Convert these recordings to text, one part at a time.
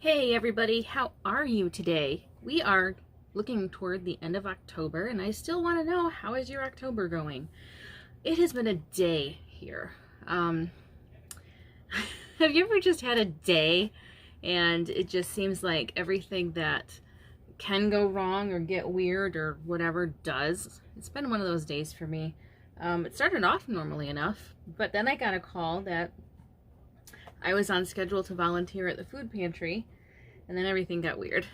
Hey everybody, how are you today? We are looking toward the end of October and I still want to know, how is your October going? It has been a day here. Have you ever just had a day and it just seems like everything that can go wrong or get weird or whatever does? It's been one of those days for me. It started off normally enough, but then I got a call that I was on schedule to volunteer at the food pantry, and then everything got weird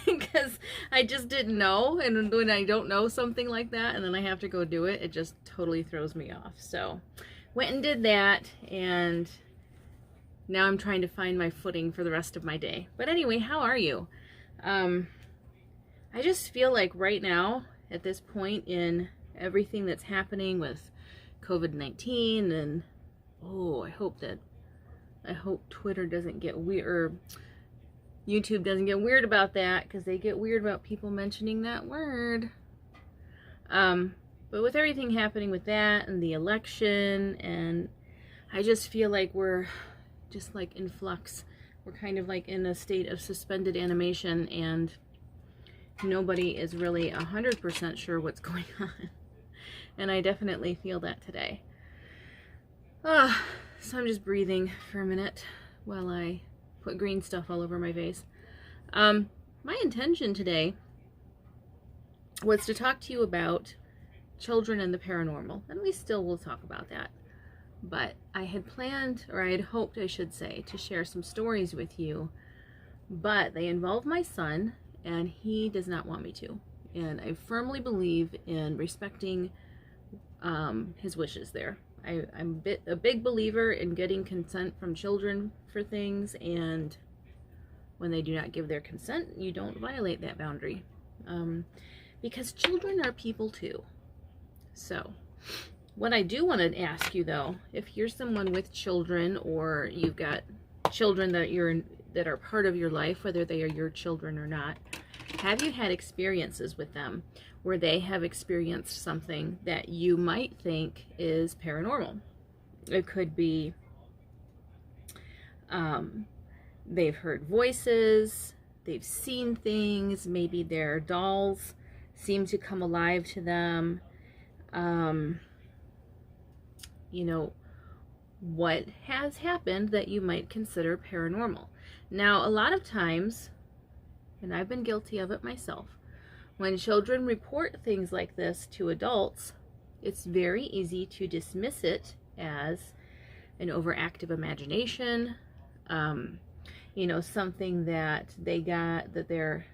because I just didn't know, and when I don't know something like that and then I have to go do it, it just totally throws me off. So went and did that, and now I'm trying to find my footing for the rest of my day. But anyway, how are you? I just feel like right now, at this point in everything that's happening with COVID-19, and I hope Twitter doesn't get weird, or YouTube doesn't get weird about that, because they get weird about people mentioning that word. But with everything happening with that and the election, and I just feel like we're just like in flux. We're kind of like in a state of suspended animation, and nobody is really 100% sure what's going on. And I definitely feel that today. So I'm just breathing for a minute while I put green stuff all over my face. My intention today was to talk to you about children and the paranormal, and we still will talk about that. But I had planned, or I had hoped, I should say, to share some stories with you, but they involve my son, and he does not want me to. And I firmly believe in respecting his wishes there. I'm a big believer in getting consent from children for things, and when they do not give their consent, you don't violate that boundary, because children are people too. So what I do want to ask you though, if you're someone with children, or you've got children that are part of your life, whether they are your children or not, have you had experiences with them where they have experienced something that you might think is paranormal? It could be they've heard voices, they've seen things, maybe their dolls seem to come alive to them. You know, what has happened that you might consider paranormal? Now, a lot of times, and I've been guilty of it myself, when children report things like this to adults, it's very easy to dismiss it as an overactive imagination, you know, something that they're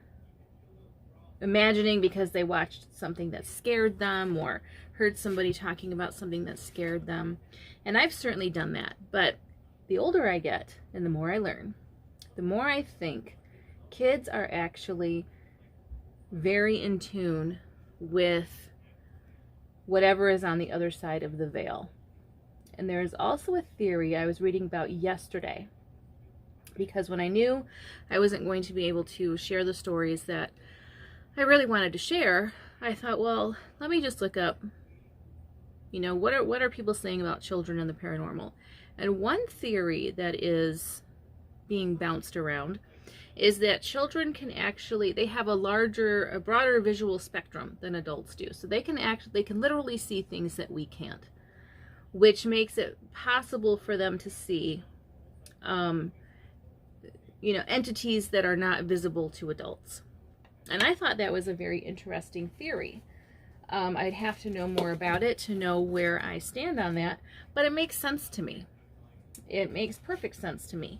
imagining because they watched something that scared them, or heard somebody talking about something that scared them. And I've certainly done that. But the older I get and the more I learn, the more I think kids are actually very in tune with whatever is on the other side of the veil. And there is also a theory I was reading about yesterday, because when I knew I wasn't going to be able to share the stories that I really wanted to share, I thought, well, let me just look up, you know, what are people saying about children and the paranormal. And one theory that is being bounced around is that children can actually, they have a broader visual spectrum than adults do. So they can literally see things that we can't, which makes it possible for them to see, you know, entities that are not visible to adults. And I thought that was a very interesting theory. I'd have to know more about it to know where I stand on that, but it makes sense to me. It makes perfect sense to me.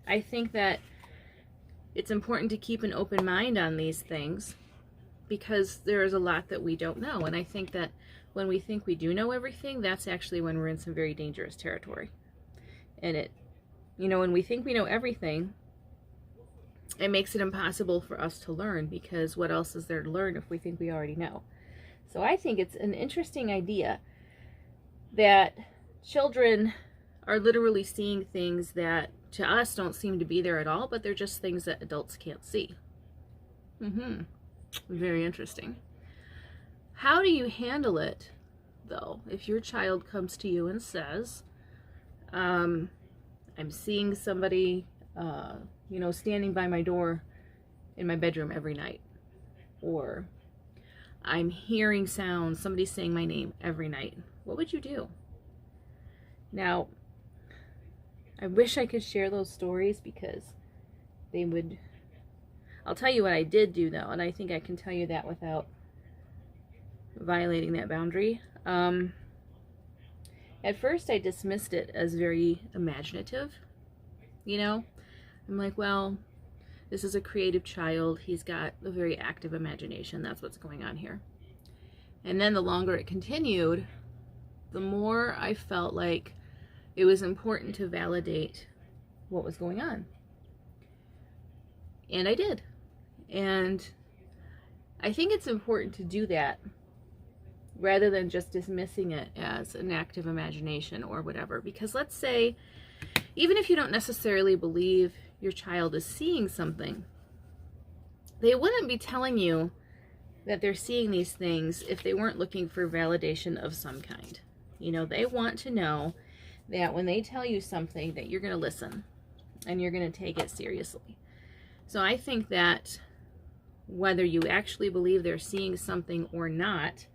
I think that it's important to keep an open mind on these things, because there is a lot that we don't know. And I think that when we think we do know everything, that's actually when we're in some very dangerous territory. And you know, when we think we know everything, it makes it impossible for us to learn, because what else is there to learn if we think we already know? So I think it's an interesting idea that children are literally seeing things that to us don't seem to be there at all, but they're just things that adults can't see. Very interesting. How do you handle it, though, if your child comes to you and says, I'm seeing somebody you know, standing by my door in my bedroom every night, or I'm hearing sounds, somebody's saying my name every night, what would you do? Now, I wish I could share those stories because they would, I'll tell you what I did do though, and I think I can tell you that without violating that boundary. At first I dismissed it as very imaginative, you know? I'm like, well, this is a creative child. He's got a very active imagination. That's what's going on here. And then the longer it continued, the more I felt like it was important to validate what was going on. And I did. And I think it's important to do that rather than just dismissing it as an active imagination or whatever. Because let's say, even if you don't necessarily believe your child is seeing something, they wouldn't be telling you that they're seeing these things if they weren't looking for validation of some kind. You know, they want to know that when they tell you something that you're going to listen and you're going to take it seriously. So I think that whether you actually believe they're seeing something or not,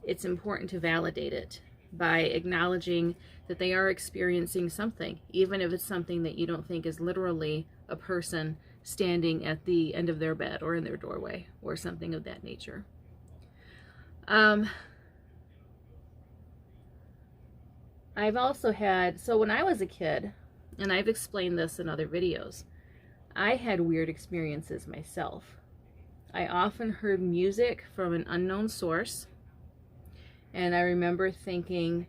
it's important to validate it by acknowledging that they are experiencing something, even if it's something that you don't think is literally a person standing at the end of their bed or in their doorway or something of that nature. I've also had, so when I was a kid, and I've explained this in other videos, I had weird experiences myself. I often heard music from an unknown source, and I remember thinking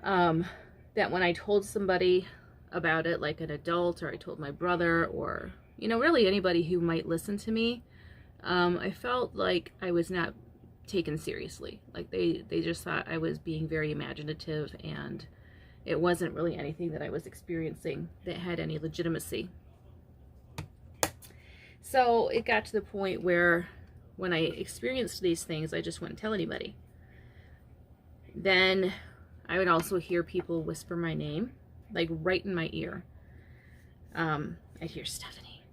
that when I told somebody about it, like an adult, or I told my brother, or, you know, really anybody who might listen to me, I felt like I was not taken seriously. Like they just thought I was being very imaginative, and it wasn't really anything that I was experiencing that had any legitimacy. So it got to the point where when I experienced these things, I just wouldn't tell anybody. Then I would also hear people whisper my name, like right in my ear. I'd hear Stephanie.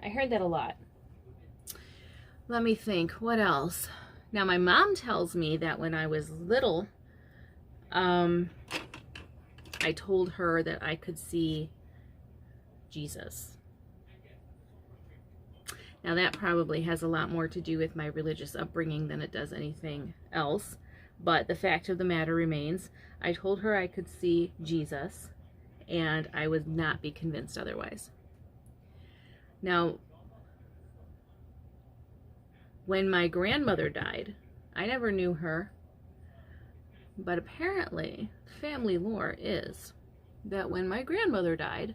I heard that a lot. Let me think, what else? Now my mom tells me that when I was little, I told her that I could see Jesus. Now that probably has a lot more to do with my religious upbringing than it does anything else. But the fact of the matter remains, I told her I could see Jesus, and I would not be convinced otherwise. Now, when my grandmother died, I never knew her, but apparently family lore is that when my grandmother died,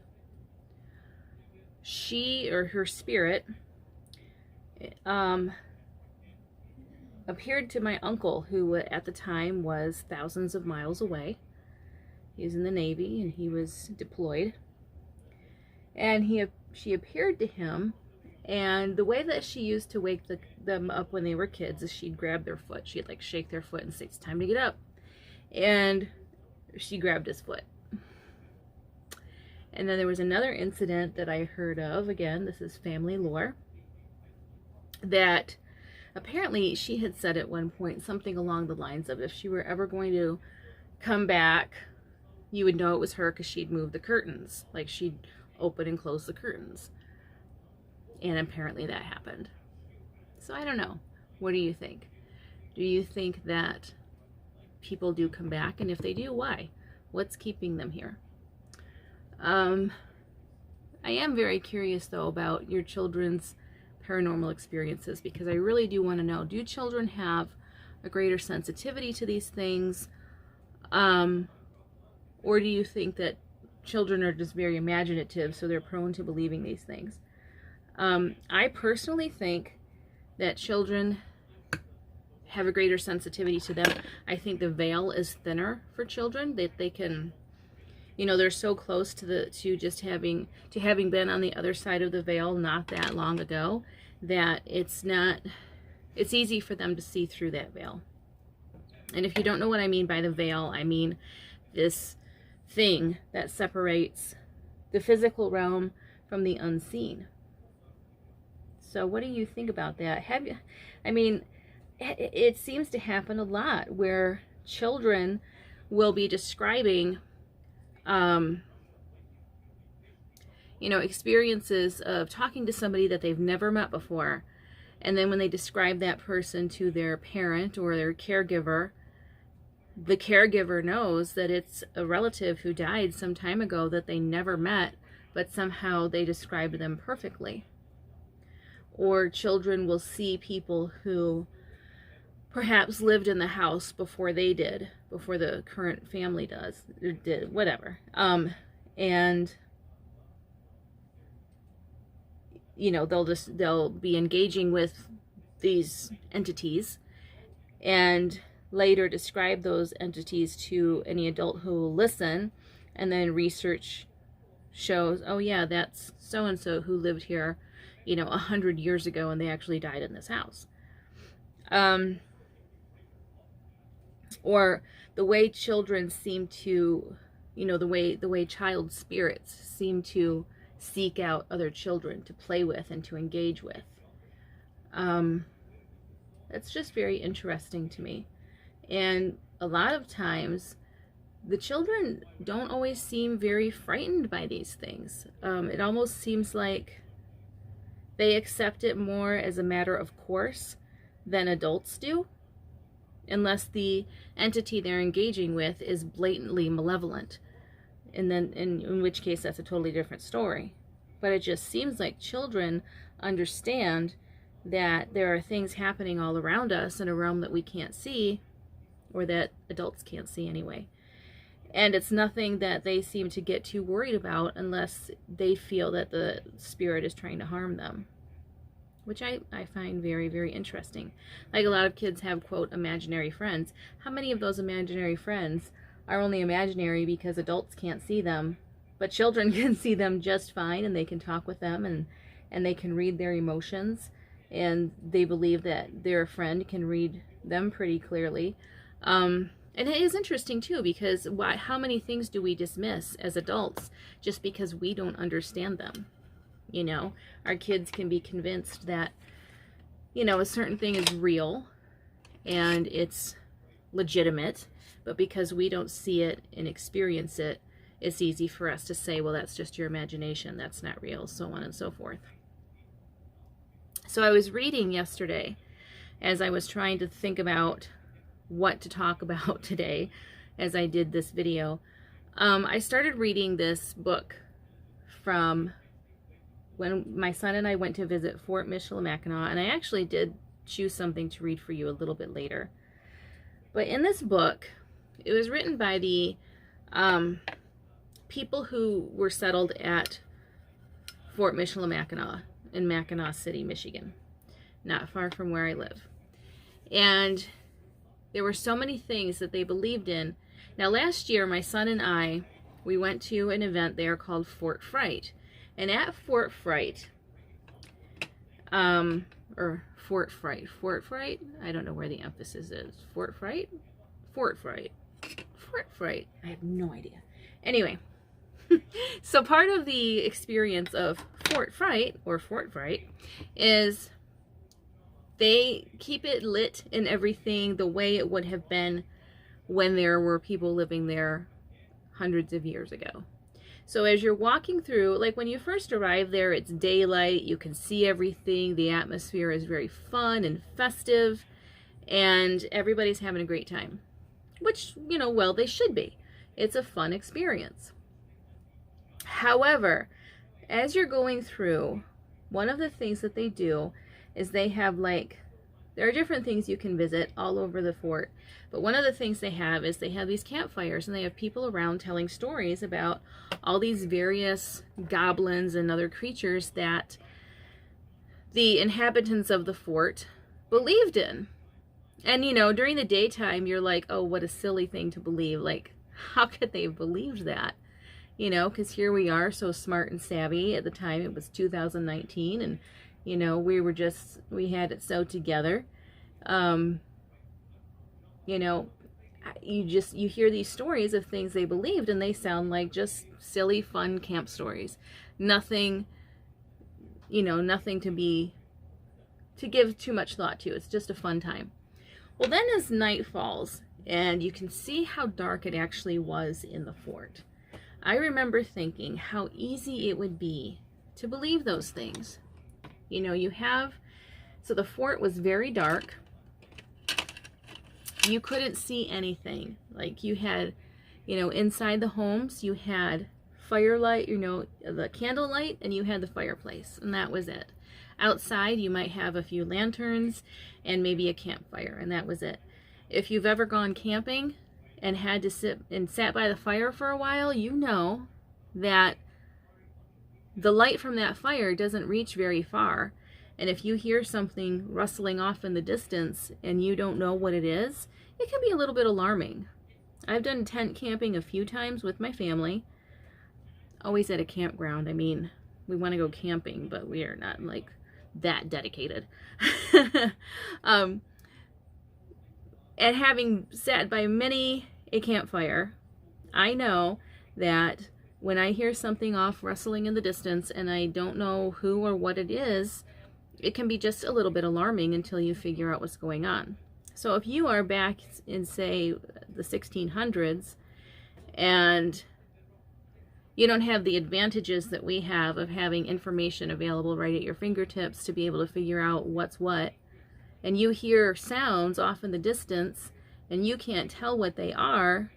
she, or her spirit, appeared to my uncle, who at the time was thousands of miles away. He was in the Navy and he was deployed. And she appeared to him, and the way that she used to wake them up when they were kids is she'd grab their foot. She'd like shake their foot and say, "It's time to get up." And she grabbed his foot. And then there was another incident that I heard of, again, this is family lore, that apparently she had said at one point something along the lines of, if she were ever going to come back, you would know it was her because she'd move the curtains. Like she'd open and close the curtains. And apparently that happened. So I don't know. What do you think? Do you think that people do come back? And if they do, why? What's keeping them here? I am very curious though about your children's paranormal experiences, because I really do want to know, do children have a greater sensitivity to these things, or do you think that children are just very imaginative, so they're prone to believing these things? I personally think that children have a greater sensitivity to them. I think the veil is thinner for children, that they can, you know, they're so close to just having been on the other side of the veil not that long ago, that it's easy for them to see through that veil. And if you don't know what I mean by the veil, I mean this thing that separates the physical realm from the unseen. So what do you think about that? I mean, it seems to happen a lot where children will be describing, you know, experiences of talking to somebody that they've never met before. And then when they describe that person to their parent or their caregiver, the caregiver knows that it's a relative who died some time ago that they never met, but somehow they described them perfectly. Or children will see people who perhaps lived in the house before they did, before the current family did, whatever. And you know, they'll be engaging with these entities and later describe those entities to any adult who will listen, and then research shows, oh yeah, that's so-and-so who lived here, you know, 100 years ago, and they actually died in this house. Or the way children seem to, you know, the way child spirits seem to seek out other children to play with and to engage with. That's just very interesting to me. And a lot of times the children don't always seem very frightened by these things. It almost seems like they accept it more as a matter of course than adults do, unless the entity they're engaging with is blatantly malevolent. And then in which case that's a totally different story. But it just seems like children understand that there are things happening all around us in a realm that we can't see, or that adults can't see anyway. And it's nothing that they seem to get too worried about unless they feel that the spirit is trying to harm them, which I find very, very interesting. Like, a lot of kids have, quote, imaginary friends. How many of those imaginary friends are only imaginary because adults can't see them, but children can see them just fine, and they can talk with them, and they can read their emotions, and they believe that their friend can read them pretty clearly. And it is interesting too, because how many things do we dismiss as adults just because we don't understand them? You know, our kids can be convinced that, you know, a certain thing is real and it's legitimate, but because we don't see it and experience it, it's easy for us to say, well, that's just your imagination, that's not real, so on and so forth. So I was reading yesterday as I was trying to think about what to talk about today as I did this video. I started reading this book from when my son and I went to visit Fort Michilimackinac, and I actually did choose something to read for you a little bit later. But in this book, it was written by the people who were settled at Fort Michilimackinac in Mackinac City, Michigan, not far from where I live. And there were so many things that they believed in. Now, last year, my son and I, we went to an event there called Fort Fright. And at Fort Fright, or Fort Fright, I don't know where the emphasis is. Fort Fright? Fort Fright. Fort Fright. I have no idea. Anyway, so part of the experience of Fort Fright, or Fort Fright, is they keep it lit and everything the way it would have been when there were people living there hundreds of years ago. So as you're walking through, like when you first arrive there, it's daylight, you can see everything, the atmosphere is very fun and festive, and everybody's having a great time. Which, you know, well, they should be. It's a fun experience. However, as you're going through, one of the things that they do is they have, like, there are different things you can visit all over the fort, but one of the things they have is they have these campfires, and they have people around telling stories about all these various goblins and other creatures that the inhabitants of the fort believed in. And, you know, during the daytime, you're like, oh, what a silly thing to believe. Like, how could they have believed that? You know, because here we are, so smart and savvy. At the time, it was 2019, and you know, we had it so together. You know, you hear these stories of things they believed, and they sound like just silly, fun camp stories. Nothing, you know, nothing to give too much thought to. It's just a fun time. Well, then as night falls, and you can see how dark it actually was in the fort, I remember thinking how easy it would be to believe those things. You know, so the fort was very dark. You couldn't see anything. Like, you had, you know, inside the homes, you had firelight, you know, the candlelight, and you had the fireplace, and that was it. Outside, you might have a few lanterns and maybe a campfire, and that was it. If you've ever gone camping and had to sat by the fire for a while, you know that the light from that fire doesn't reach very far. And if you hear something rustling off in the distance and you don't know what it is, it can be a little bit alarming. I've done tent camping a few times with my family, always at a campground. I mean, we want to go camping, but we are not like that dedicated. And having sat by many a campfire, I know that when I hear something off rustling in the distance and I don't know who or what it is, it can be just a little bit alarming until you figure out what's going on. So if you are back in, say, the 1600s, and you don't have the advantages that we have of having information available right at your fingertips to be able to figure out what's what, and you hear sounds off in the distance and you can't tell what they are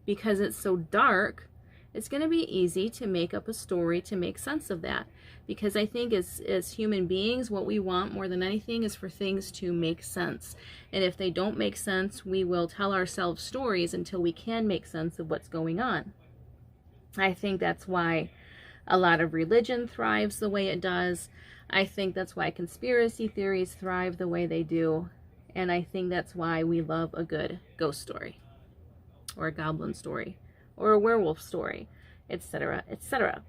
because it's so dark, it's going to be easy to make up a story to make sense of that. Because I think as human beings, what we want more than anything is for things to make sense. And if they don't make sense, we will tell ourselves stories until we can make sense of what's going on. I think that's why a lot of religion thrives the way it does. I think that's why conspiracy theories thrive the way they do. And I think that's why we love a good ghost story, or a goblin story, or a werewolf story, etc., etc.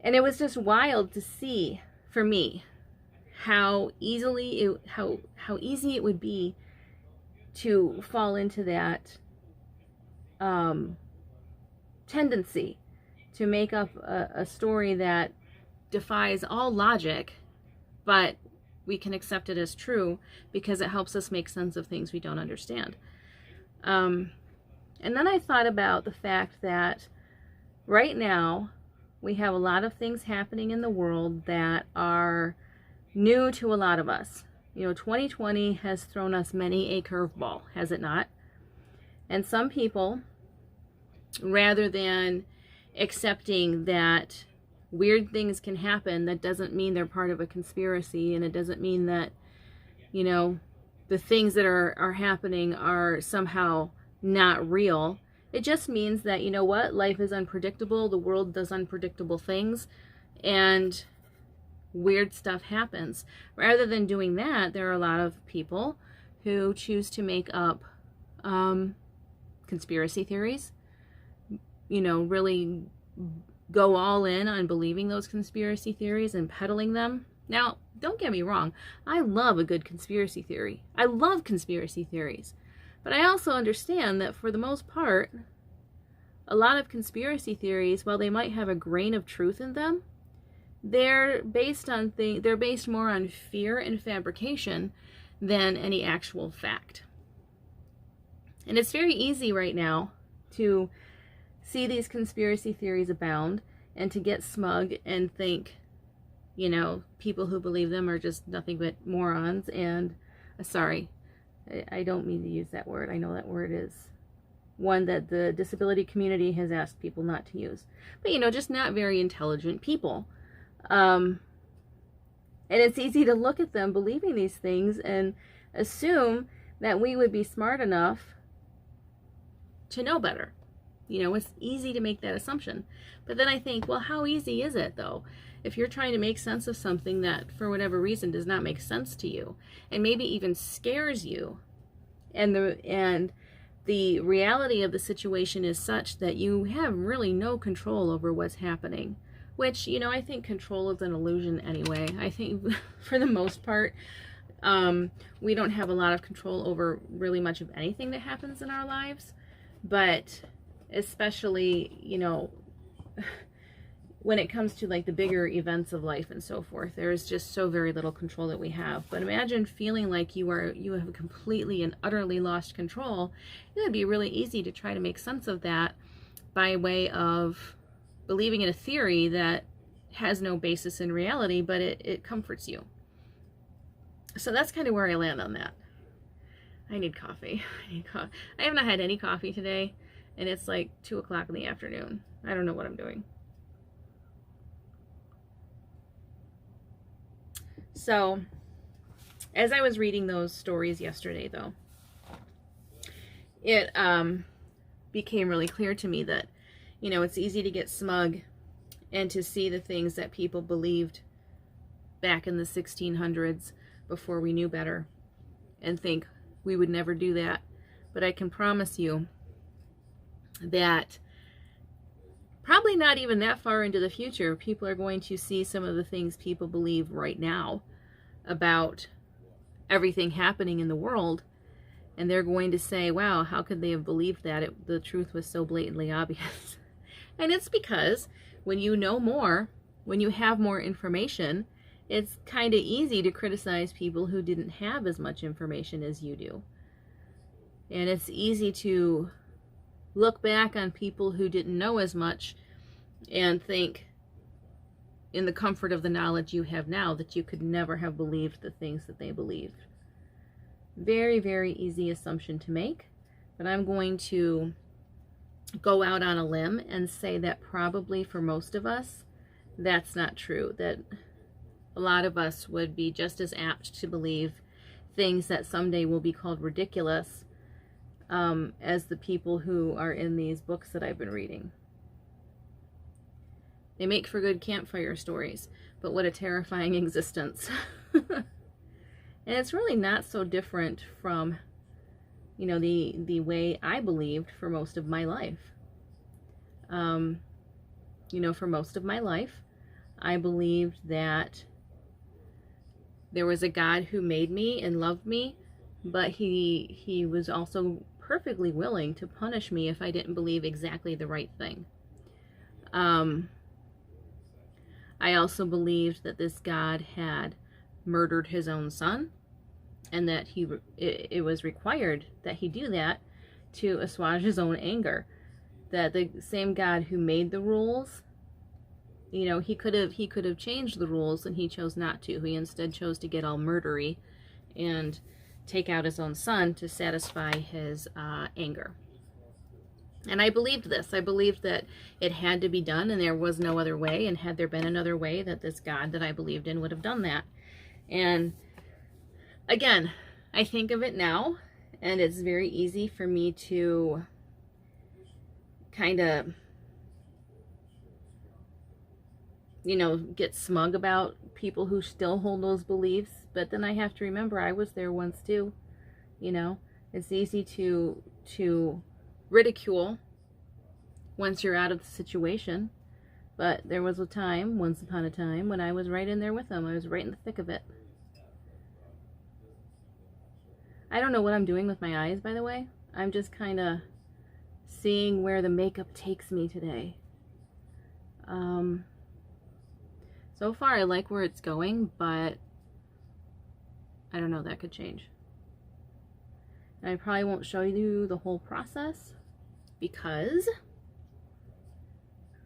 And it was just wild to see, for me, how easy it would be to fall into that tendency to make up a story that defies all logic, but we can accept it as true because it helps us make sense of things we don't understand. And then I thought about the fact that right now we have a lot of things happening in the world that are new to a lot of us. You know, 2020 has thrown us many a curveball, has it not? And some people, rather than accepting that weird things can happen, that doesn't mean they're part of a conspiracy, and it doesn't mean that, you know, the things that are happening are somehow not real. It just means that, you know what, life is unpredictable, the world does unpredictable things, and weird stuff happens. Rather than doing that, there are a lot of people who choose to make up conspiracy theories, you know, really go all in on believing those conspiracy theories and peddling them. Now, don't get me wrong, I love a good conspiracy theory. I love conspiracy theories. But I also understand that for the most part, a lot of conspiracy theories, while they might have a grain of truth in them, they're based more on fear and fabrication than any actual fact. And it's very easy right now to see these conspiracy theories abound and to get smug and think, you know, people who believe them are just nothing but morons. And sorry, I don't mean to use that word. I know that word is one that the disability community has asked people not to use. But, you know, just not very intelligent people. And it's easy to look at them believing these things and assume that we would be smart enough to know better. You know, it's easy to make that assumption. But then I think, well, how easy is it, though? If you're trying to make sense of something that, for whatever reason, does not make sense to you, and maybe even scares you, and the reality of the situation is such that you have really no control over what's happening, which, you know, I think control is an illusion anyway. I think, for the most part, We don't have a lot of control over really much of anything that happens in our lives, but especially, you know, when it comes to like the bigger events of life and so forth, there is just so very little control that we have. But imagine feeling like you have completely and utterly lost control. It would be really easy to try to make sense of that by way of believing in a theory that has no basis in reality, but it comforts you. So that's kind of where I land on that. I need coffee. I have not had any coffee today, and it's like 2 o'clock in the afternoon. I don't know what I'm doing. So, as I was reading those stories yesterday, though, it became really clear to me that, you know, it's easy to get smug and to see the things that people believed back in the 1600s before we knew better and think we would never do that. But I can promise you that probably not even that far into the future, people are going to see some of the things people believe right now about everything happening in the world, and they're going to say, wow, how could they have believed that? The truth was so blatantly obvious. And it's because when you know more, when you have more information, it's kind of easy to criticize people who didn't have as much information as you do. And it's easy to look back on people who didn't know as much and think, in the comfort of the knowledge you have now, that you could never have believed the things that they believed. Very, very easy assumption to make, but I'm going to go out on a limb and say that probably for most of us, that's not true. That a lot of us would be just as apt to believe things that someday will be called ridiculous as the people who are in these books that I've been reading. They make for good campfire stories, but what a terrifying existence. And it's really not so different from, you know, the way I believed for most of my life. You know, for most of my life, I believed that there was a God who made me and loved me, but he was also perfectly willing to punish me if I didn't believe exactly the right thing. I also believed that this God had murdered his own son, and that it was required that he do that to assuage his own anger. That the same God who made the rules, you know, he could have changed the rules, and he chose not to. He instead chose to get all murdery and take out his own son to satisfy his anger. And I believed this. I believed that it had to be done, and there was no other way. And had there been another way, that this God that I believed in would have done that. And again, I think of it now, and it's very easy for me to kind of, you know, get smug about people who still hold those beliefs. But then I have to remember I was there once too. You know, it's easy to ridicule once you're out of the situation, but there was a time, once upon a time, when I was right in there with them. I was right in the thick of it. I don't know what I'm doing with my eyes, by the way. I'm just kind of seeing where the makeup takes me today. So far I like where it's going, but I don't know, that could change. And I probably won't show you the whole process because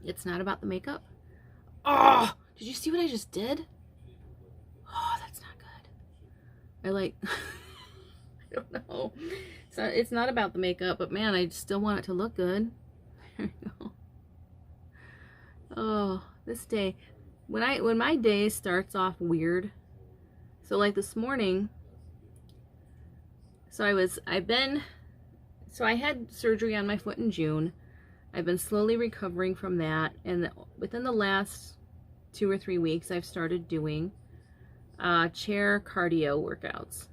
it's not about the makeup. Oh, did you see what I just did? Oh, that's not good. I like, I don't know. So it's not about the makeup, but man, I still want it to look good. There you go. Oh, this day, when my day starts off weird, so like this morning, I had surgery on my foot in June. I've been slowly recovering from that, and within the last 2 or 3 weeks, I've started doing chair cardio workouts.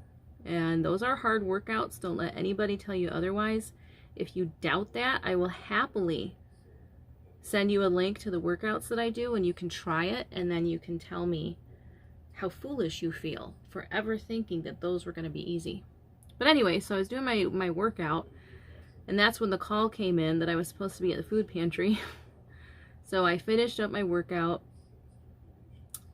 And those are hard workouts. Don't let anybody tell you otherwise. If you doubt that, I will happily send you a link to the workouts that I do, and you can try it, and then you can tell me how foolish you feel for ever thinking that those were going to be easy. But anyway, so I was doing my workout, and that's when the call came in that I was supposed to be at the food pantry. So I finished up my workout,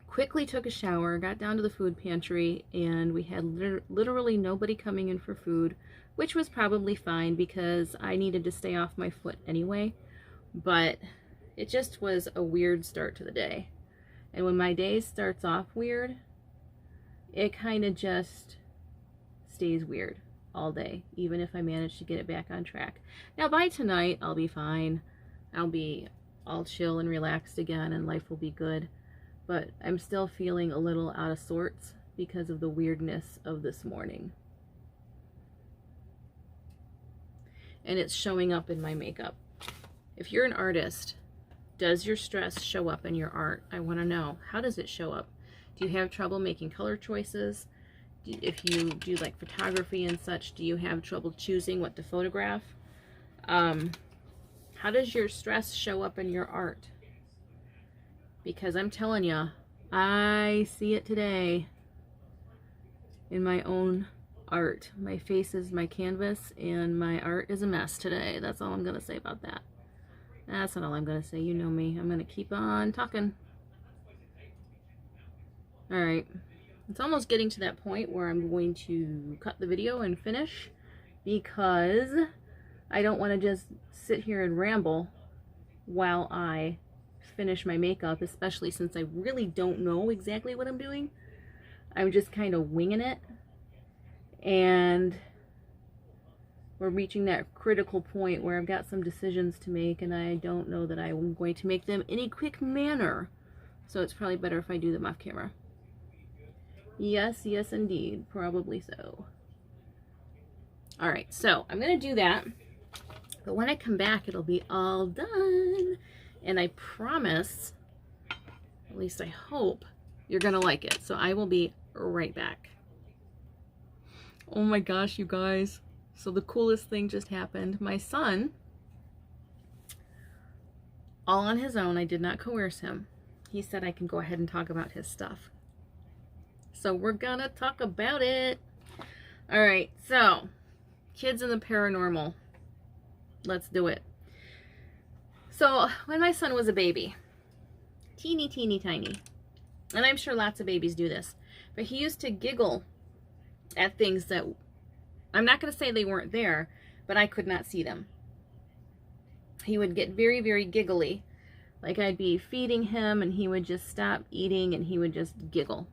quickly took a shower, got down to the food pantry, and we had literally nobody coming in for food, which was probably fine because I needed to stay off my foot anyway. But it just was a weird start to the day. And when my day starts off weird, it kind of just stays weird all day, even if I manage to get it back on track. Now by tonight, I'll be fine. I'll be all chill and relaxed again, and life will be good. But I'm still feeling a little out of sorts because of the weirdness of this morning. And it's showing up in my makeup. If you're an artist, does your stress show up in your art? I want to know. How does it show up? Do you have trouble making color choices? If you do like photography and such, do you have trouble choosing what to photograph? How does your stress show up in your art? Because I'm telling you, I see it today in my own art. My face is my canvas, and my art is a mess today. That's all I'm going to say about that. That's not all I'm going to say. You know me. I'm going to keep on talking. Alright. It's almost getting to that point where I'm going to cut the video and finish, because I don't want to just sit here and ramble while I finish my makeup, especially since I really don't know exactly what I'm doing. I'm just kind of winging it, and we're reaching that critical point where I've got some decisions to make, and I don't know that I'm going to make them in a quick manner, so it's probably better if I do them off camera. Yes, yes indeed, probably so. Alright, so I'm going to do that, but when I come back it'll be all done, and I promise, at least I hope, you're going to like it. So I will be right back. Oh my gosh, you guys. So the coolest thing just happened. My son, all on his own, I did not coerce him. He said I can go ahead and talk about his stuff. So we're gonna talk about it. Alright, so kids in the paranormal. Let's do it. So when my son was a baby, teeny tiny, and I'm sure lots of babies do this, but he used to giggle at things that, I'm not going to say they weren't there, but I could not see them. He would get very, very giggly. Like I'd be feeding him and he would just stop eating and he would just giggle.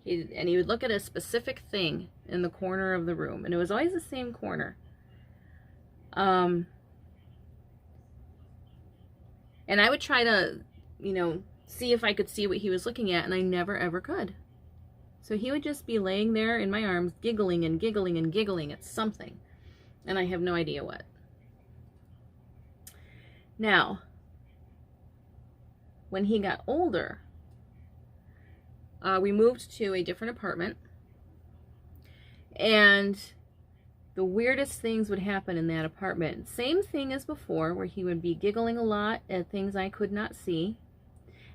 And he would look at a specific thing in the corner of the room, and it was always the same corner. And I would try to, you know, see if I could see what he was looking at, and I never ever could. So he would just be laying there in my arms, giggling and giggling and giggling at something, and I have no idea what. Now, when he got older, we moved to a different apartment, and the weirdest things would happen in that apartment. Same thing as before, where he would be giggling a lot at things I could not see.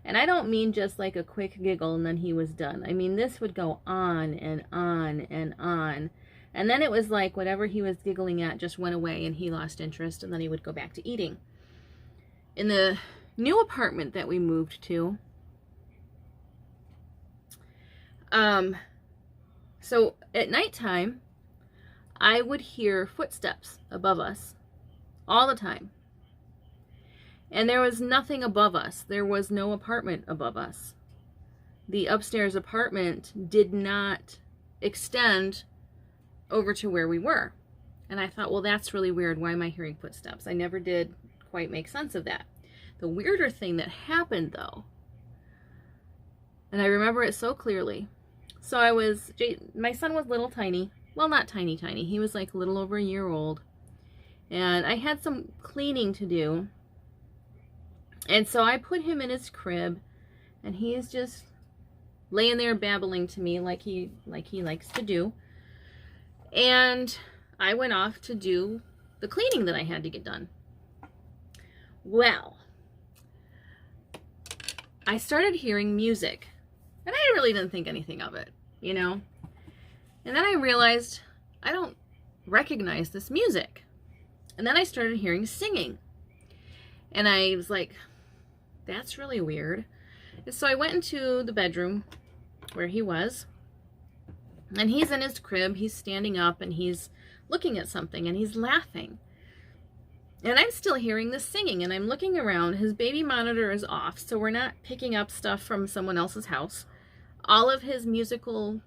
And I don't mean just like a quick giggle and then he was done. I mean, this would go on and on and on. And then it was like whatever he was giggling at just went away and he lost interest, and then he would go back to eating. In the new apartment that we moved to, so at nighttime, I would hear footsteps above us all the time. And there was nothing above us. There was no apartment above us. The upstairs apartment did not extend over to where we were. And I thought, well, that's really weird. Why am I hearing footsteps? I never did quite make sense of that. The weirder thing that happened, though, and I remember it so clearly. So my son was little tiny. Well, not tiny. He was like a little over a year old. And I had some cleaning to do. And so I put him in his crib, and he is just laying there babbling to me like he likes to do. And I went off to do the cleaning that I had to get done. Well, I started hearing music And I really didn't think anything of it, you know? And then I realized I don't recognize this music. And then I started hearing singing. And I was like, that's really weird. And so I went into the bedroom where he was. And he's in his crib, he's standing up, and he's looking at something, and he's laughing. And I'm still hearing this singing, and I'm looking around. His baby monitor is off, so we're not picking up stuff from someone else's house. All of his musical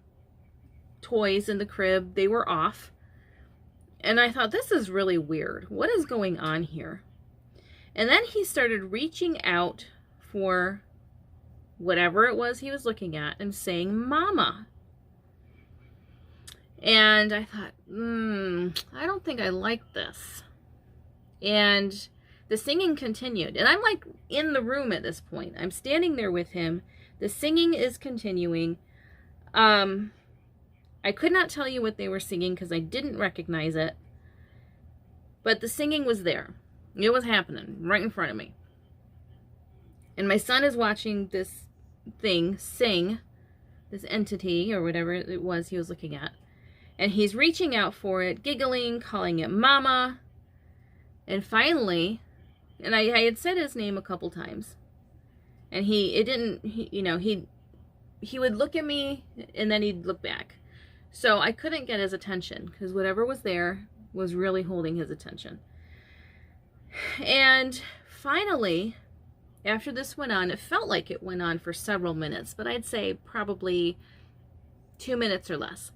toys in the crib, they were off. And I thought, this is really weird. What is going on here? And then he started reaching out for whatever it was he was looking at and saying, "Mama." And I thought, I don't think I like this. And the singing continued. And I'm like in the room at this point. I'm standing there with him. The singing is continuing. I could not tell you what they were singing because I didn't recognize it. But the singing was there. It was happening right in front of me. And my son is watching this thing sing, this entity or whatever it was he was looking at. And he's reaching out for it, giggling, calling it Mama. And finally, and I had said his name a couple times. And he would look at me and then he'd look back. So I couldn't get his attention because whatever was there was really holding his attention. And finally, after this went on, it felt like it went on for several minutes, but I'd say probably 2 minutes or less.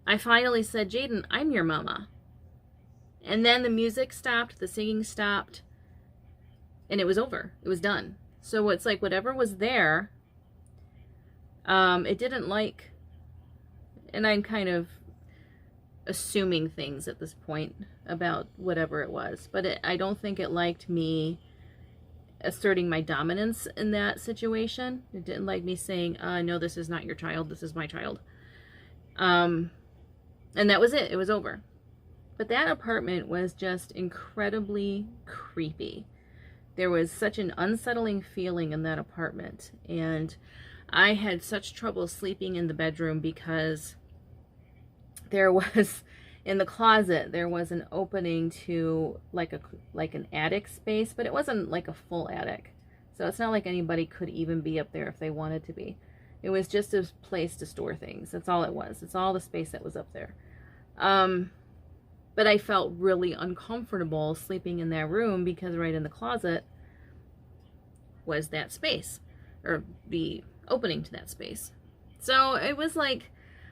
I finally said, "Jaden, I'm your mama." And then the music stopped, the singing stopped, and it was over. It was done. So it's like whatever was there, it didn't like, and I'm kind of assuming things at this point about whatever it was, but I don't think it liked me asserting my dominance in that situation. It didn't like me saying, "No, this is not your child, this is my child." And that was it. It was over. But that apartment was just incredibly creepy. There was such an unsettling feeling in that apartment. And I had such trouble sleeping in the bedroom because there was, in the closet, there was an opening to like an attic space, but it wasn't like a full attic. So it's not like anybody could even be up there if they wanted to be. It was just a place to store things. That's all it was. It's all the space that was up there. But I felt really uncomfortable sleeping in that room because right in the closet was that space, or the opening to that space. So it was like,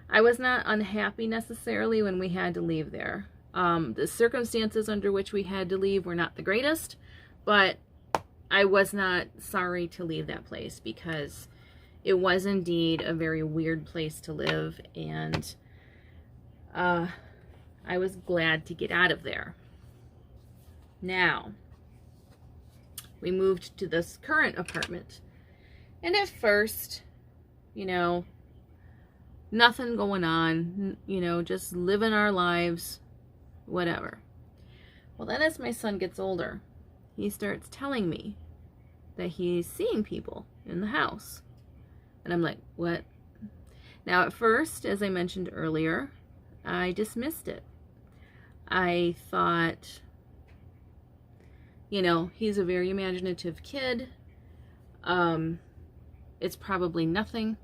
I was not unhappy necessarily when we had to leave there. The circumstances under which we had to leave were not the greatest, but I was not sorry to leave that place because it was indeed a very weird place to live, and I was glad to get out of there. Now, we moved to this current apartment, and at first, you know, nothing going on, you know, just living our lives, whatever. Well, then as my son gets older, he starts telling me that he's seeing people in the house. And I'm like, what? Now, at first, as I mentioned earlier, I dismissed it. I thought, you know, he's a very imaginative kid. It's probably nothing.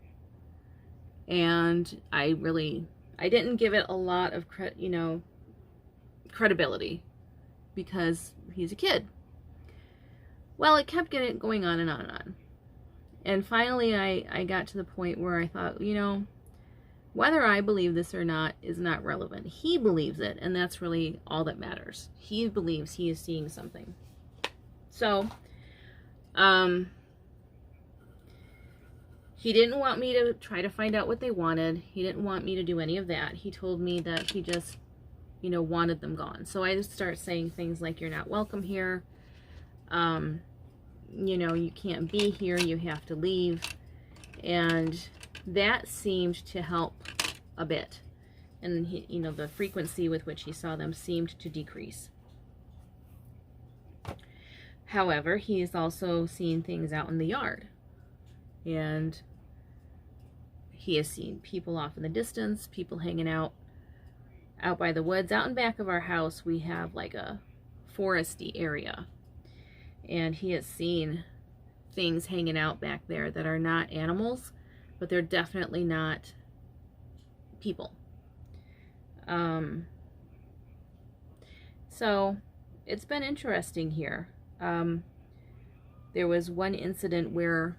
And I didn't give it a lot of credibility because he's a kid. Well, it kept going on and on and on. And finally, I got to the point where I thought, you know, whether I believe this or not is not relevant. He believes it, and that's really all that matters. He believes he is seeing something. So, he didn't want me to try to find out what they wanted. He didn't want me to do any of that. He told me that he just, you know, wanted them gone. So I just start saying things like, "You're not welcome here. You know, you can't be here. You have to leave." And that seemed to help a bit. And he, you know, the frequency with which he saw them seemed to decrease. However, he is also seeing things out in the yard. And He has seen people off in the distance, people hanging out by the woods. Out in back of our house, we have like a foresty area. And he has seen things hanging out back there that are not animals, but they're definitely not people. So it's been interesting here. There was one incident where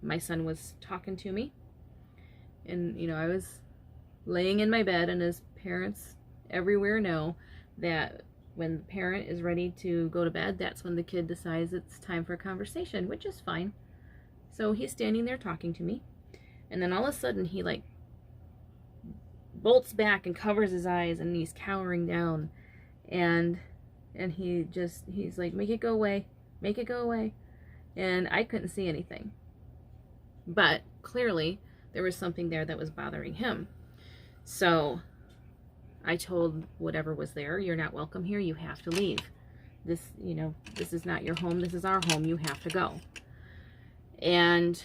my son was talking to me, and you know, I was laying in my bed, and as parents everywhere know that when the parent is ready to go to bed, that's when the kid decides it's time for a conversation, which is fine. So he's standing there talking to me, and then all of a sudden he like bolts back and covers his eyes, and he's cowering down, and he's like, make it go away, make it go away. And I couldn't see anything, but clearly there was something there that was bothering him. So I told whatever was there, you're not welcome here, you have to leave. This, you know, this is not your home, this is our home, you have to go. And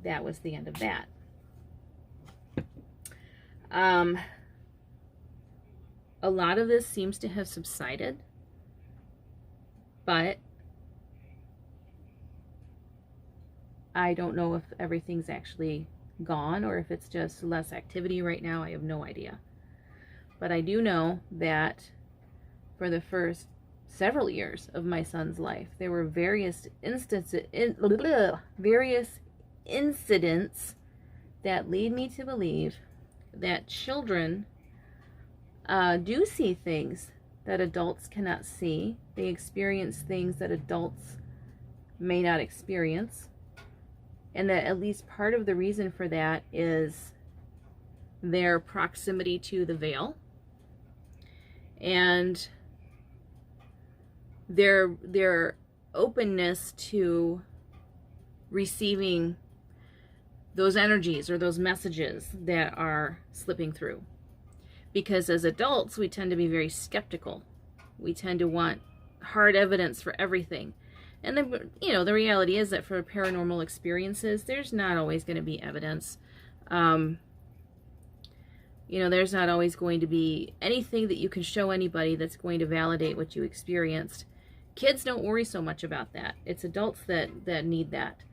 that was the end of that. A lot of this seems to have subsided, but I don't know if everything's actually gone or if it's just less activity right now. I have no idea. But I do know that for the first several years of my son's life, there were various incidents that lead me to believe that children do see things that adults cannot see. They experience things that adults may not experience. And that at least part of the reason for that is their proximity to the veil and their openness to receiving those energies or those messages that are slipping through. Because as adults, we tend to be very skeptical. We tend to want hard evidence for everything. And then, you know, the reality is that for paranormal experiences, there's not always going to be evidence. You know, there's not always going to be anything that you can show anybody that's going to validate what you experienced. Kids don't worry so much about that. It's adults that need that.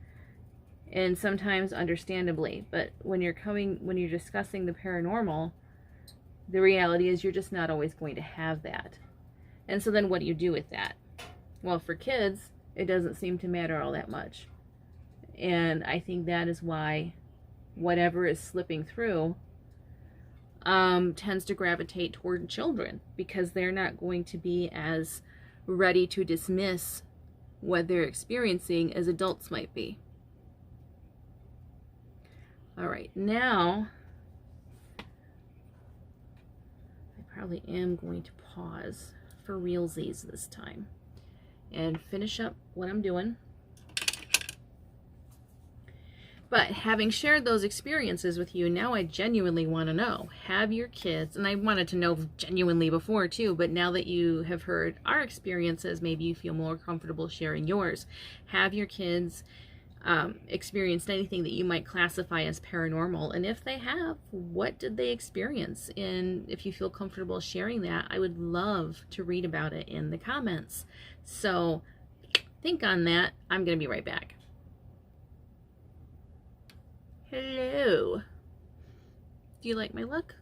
And sometimes understandably. But when you're discussing the paranormal, the reality is you're just not always going to have that. And so then what do you do with that? Well, for kids, it doesn't seem to matter all that much. And I think that is why whatever is slipping through tends to gravitate toward children, because they're not going to be as ready to dismiss what they're experiencing as adults might be. All right, now I probably am going to pause for realsies this time and finish up what I'm doing. But having shared those experiences with you, now I genuinely want to know, have your kids, and I wanted to know genuinely before too, but now that you have heard our experiences, maybe you feel more comfortable sharing yours. Have your kids experienced anything that you might classify as paranormal? And if they have, what did they experience? And if you feel comfortable sharing that, I would love to read about it in the comments. So think on that. I'm going to be right back. Hello. Do you like my look?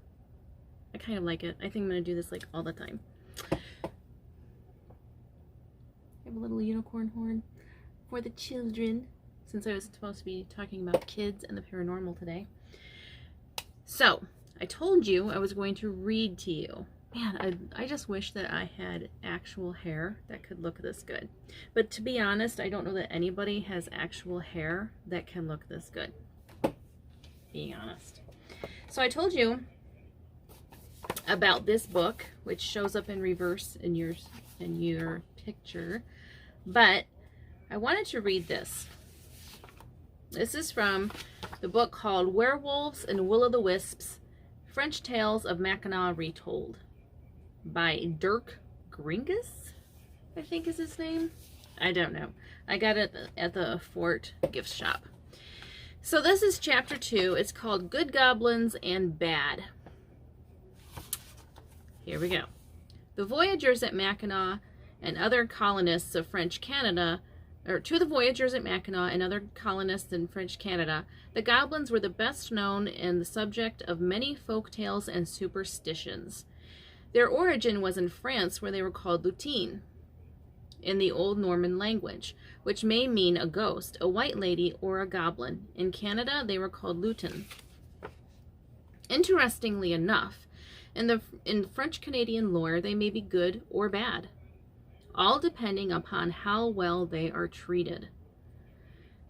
I kind of like it. I think I'm going to do this like all the time. I have a little unicorn horn for the children, since I was supposed to be talking about kids and the paranormal today. So, I told you I was going to read to you. Man, I just wish that I had actual hair that could look this good. But to be honest, I don't know that anybody has actual hair that can look this good. Being honest. So I told you about this book, which shows up in reverse in your picture, but I wanted to read this. This is from the book called Werewolves and Will-o'-the-Wisps, French Tales of Mackinac Retold by Dirk Gringus, I think is his name. I don't know. I got it at the Fort gift shop. So this is chapter 2. It's called Good Goblins and Bad. Here we go. The voyagers at Mackinac and other colonists of French Canada, or to the voyagers at Mackinac and other colonists in French Canada, the goblins were the best known and the subject of many folk tales and superstitions. Their origin was in France, where they were called lutins, in the Old Norman language, which may mean a ghost, a white lady, or a goblin. In Canada, they were called lutins. Interestingly enough, in French-Canadian lore, they may be good or bad, all depending upon how well they are treated.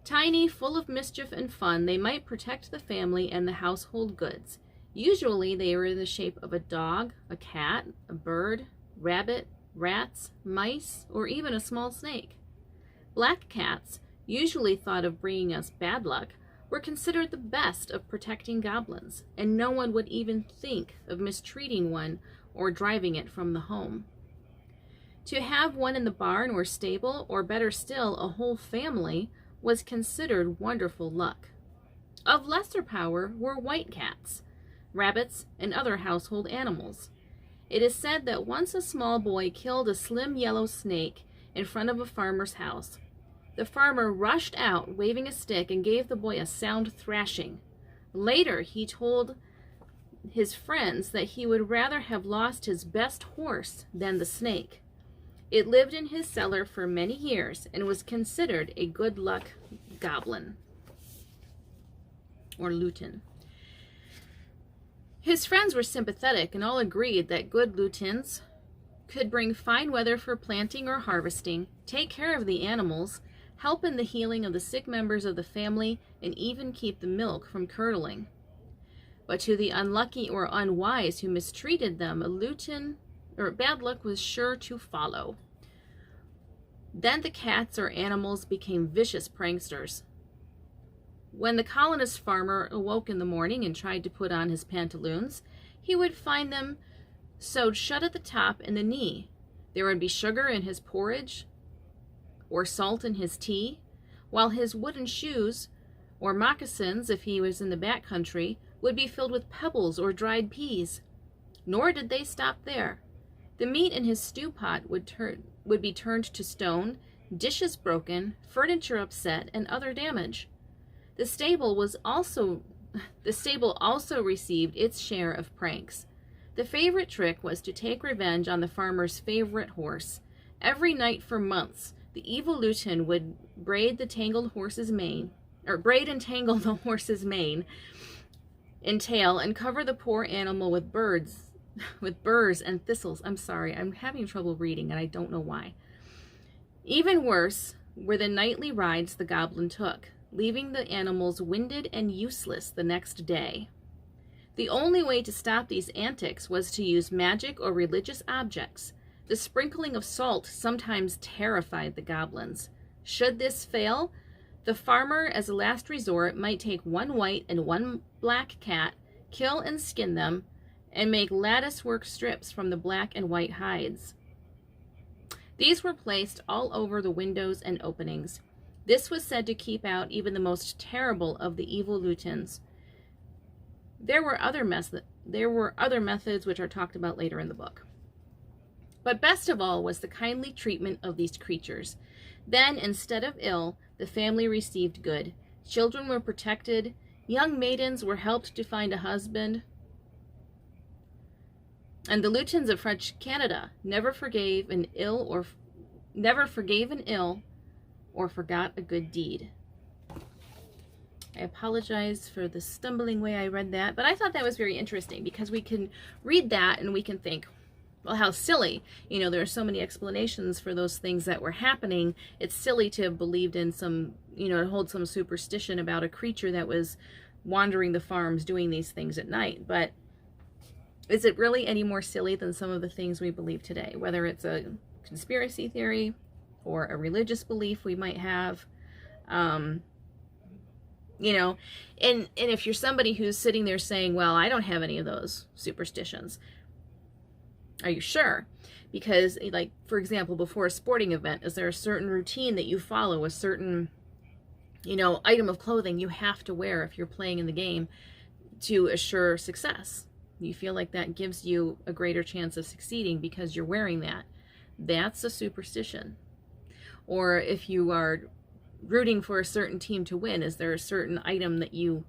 Tiny, full of mischief and fun, they might protect the family and the household goods. Usually, they were in the shape of a dog, a cat, a bird, rabbit, rats, mice, or even a small snake. Black cats, usually thought of bringing us bad luck, were considered the best of protecting goblins, and no one would even think of mistreating one or driving it from the home. To have one in the barn or stable, or better still, a whole family, was considered wonderful luck. Of lesser power were white cats, rabbits, and other household animals. It is said that once a small boy killed a slim yellow snake in front of a farmer's house. The farmer rushed out, waving a stick, and gave the boy a sound thrashing. Later, he told his friends that he would rather have lost his best horse than the snake. It lived in his cellar for many years and was considered a good luck goblin, or lutin. His friends were sympathetic and all agreed that good lutins could bring fine weather for planting or harvesting, take care of the animals, help in the healing of the sick members of the family, and even keep the milk from curdling. But to the unlucky or unwise who mistreated them, a lutin or bad luck was sure to follow. Then the cats or animals became vicious pranksters. When the colonist farmer awoke in the morning and tried to put on his pantaloons, he would find them sewed shut at the top and the knee. There would be sugar in his porridge or salt in his tea, while his wooden shoes, or moccasins if he was in the back country, would be filled with pebbles or dried peas. Nor did they stop there. The meat in his stew pot would be turned to stone, dishes broken, furniture upset, and other damage. The stable also received its share of pranks. The favorite trick was to take revenge on the farmer's favorite horse. Every night for months, the evil lutin would braid and tangle the horse's mane and tail, and cover the poor animal with burrs and thistles. I'm sorry, I'm having trouble reading and I don't know why. Even worse were the nightly rides the goblin took, leaving the animals winded and useless the next day. The only way to stop these antics was to use magic or religious objects. The sprinkling of salt sometimes terrified the goblins. Should this fail, the farmer, as a last resort, might take one white and one black cat, kill and skin them, and make lattice-work strips from the black and white hides. These were placed all over the windows and openings. This was said to keep out even the most terrible of the evil lutins. There were other methods which are talked about later in the book. But best of all was the kindly treatment of these creatures. Then, instead of ill, the family received good. Children were protected. Young maidens were helped to find a husband. And the lutins of French Canada never forgave an ill or forgot a good deed. I apologize for the stumbling way I read that, but I thought that was very interesting because we can read that and we can think, well, how silly. You know, there are so many explanations for those things that were happening. It's silly to have believed in some, to hold some superstition about a creature that was wandering the farms doing these things at night. But is it really any more silly than some of the things we believe today? Whether it's a conspiracy theory or a religious belief we might have, and if you're somebody who's sitting there saying, well, I don't have any of those superstitions, are you sure? Because, like, for example, before a sporting event, is there a certain routine that you follow, a certain you know, item of clothing you have to wear if you're playing in the game to assure success. You feel like that gives you a greater chance of succeeding because you're wearing that. That's a superstition. Or if you are rooting for a certain team to win, is there a certain item that you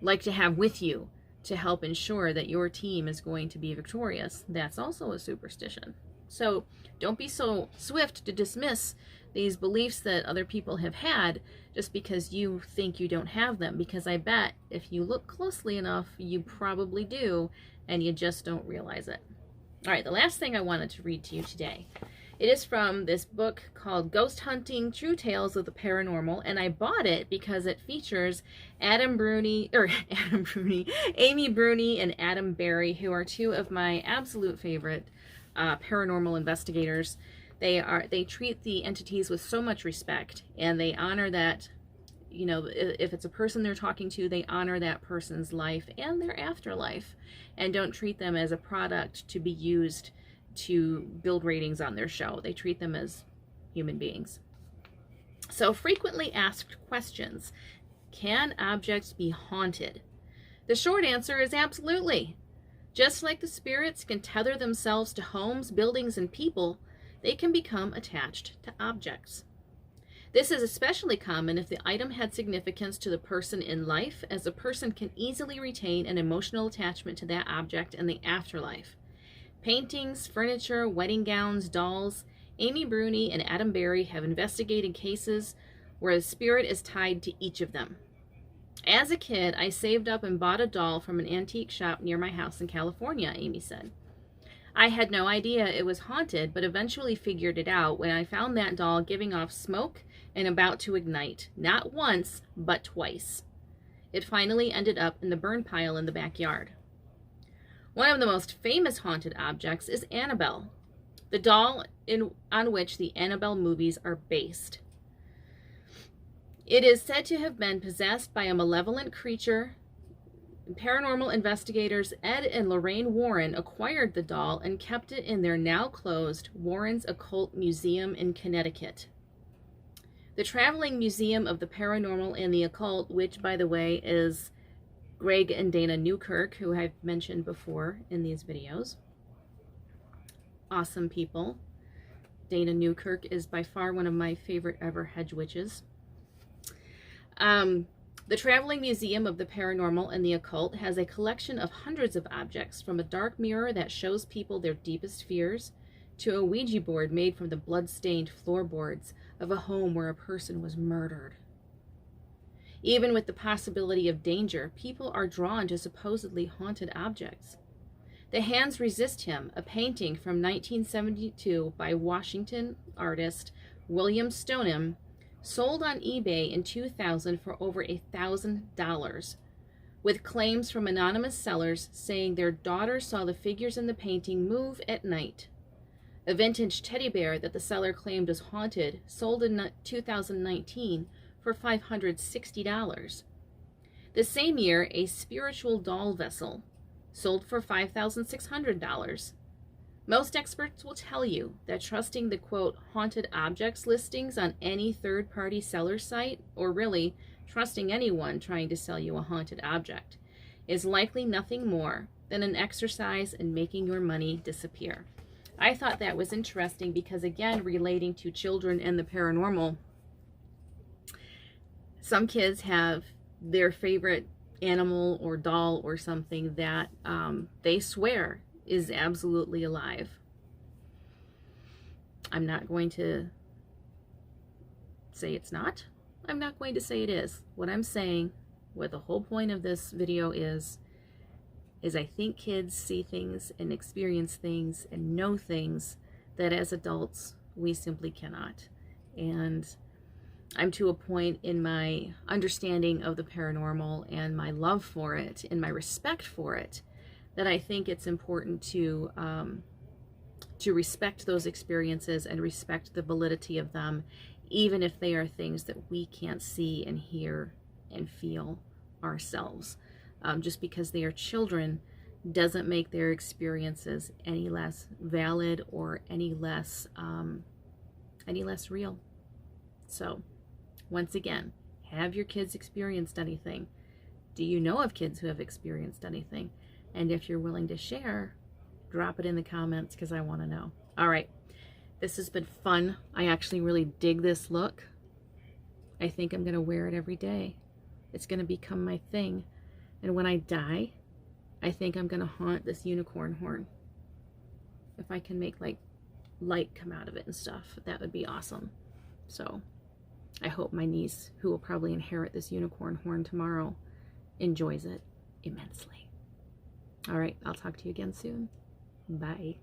like to have with you to help ensure that your team is going to be victorious? That's also a superstition. So don't be so swift to dismiss these beliefs that other people have had just because you think you don't have them, because I bet if you look closely enough, you probably do, and you just don't realize it. All right, the last thing I wanted to read to you today. It is from this book called Ghost Hunting: True Tales of the Paranormal, and I bought it because it features Amy Bruni, and Adam Berry, who are two of my absolute favorite paranormal investigators. They treat the entities with so much respect, and they honor that, you know, if it's a person they're talking to, they honor that person's life and their afterlife, and don't treat them as a product to be used to build ratings on their show. They treat them as human beings. So, frequently asked questions. Can objects be haunted? The short answer is absolutely. Just like the spirits can tether themselves to homes, buildings, and people, they can become attached to objects. This is especially common if the item had significance to the person in life, as a person can easily retain an emotional attachment to that object in the afterlife. Paintings, furniture, wedding gowns, dolls. Amy Bruni and Adam Berry have investigated cases where the spirit is tied to each of them. As a kid, I saved up and bought a doll from an antique shop near my house in California, Amy said. I had no idea it was haunted, but eventually figured it out when I found that doll giving off smoke and about to ignite, not once, but twice. It finally ended up in the burn pile in the backyard. One of the most famous haunted objects is Annabelle, the doll on which the Annabelle movies are based. It is said to have been possessed by a malevolent creature. Paranormal investigators Ed and Lorraine Warren acquired the doll and kept it in their now closed Warren's Occult Museum in Connecticut. The Traveling Museum of the Paranormal and the Occult, which, by the way, is Greg and Dana Newkirk, who I've mentioned before in these videos. Awesome people. Dana Newkirk is by far one of my favorite ever hedge witches. The Traveling Museum of the Paranormal and the Occult has a collection of hundreds of objects, from a dark mirror that shows people their deepest fears, to a Ouija board made from the blood-stained floorboards of a home where a person was murdered. Even with the possibility of danger, people are drawn to supposedly haunted objects. The Hands Resist Him, a painting from 1972 by Washington artist William Stoneham, sold on eBay in 2000 for over $1,000, with claims from anonymous sellers saying their daughter saw the figures in the painting move at night. A vintage teddy bear that the seller claimed was haunted sold in 2019 for $560. The same year, a spiritual doll vessel sold for $5,600. Most experts will tell you that trusting the, quote, haunted objects listings on any third-party seller site, or really trusting anyone trying to sell you a haunted object, is likely nothing more than an exercise in making your money disappear. I thought that was interesting because, again, relating to children and the paranormal, some kids have their favorite animal or doll or something that they swear is absolutely alive. I'm not going to say it's not. I'm not going to say it is. What I'm saying, what the whole point of this video is I think kids see things and experience things and know things that as adults we simply cannot. And I'm to a point in my understanding of the paranormal and my love for it and my respect for it that I think it's important to respect those experiences and respect the validity of them, even if they are things that we can't see and hear and feel ourselves. Just because they are children doesn't make their experiences any less valid or any less real. So, once again, Have your kids experienced anything? Do you know of kids who have experienced anything? And if you're willing to share, drop it in the comments because I want to know. All right, this has been fun. I actually really dig this look. I think I'm going to wear it every day. It's going to become my thing. And when I die, I think I'm going to haunt this unicorn horn. If I can make like light come out of it and stuff, that would be awesome. So I hope my niece, who will probably inherit this unicorn horn tomorrow, enjoys it immensely. All right, I'll talk to you again soon. Bye.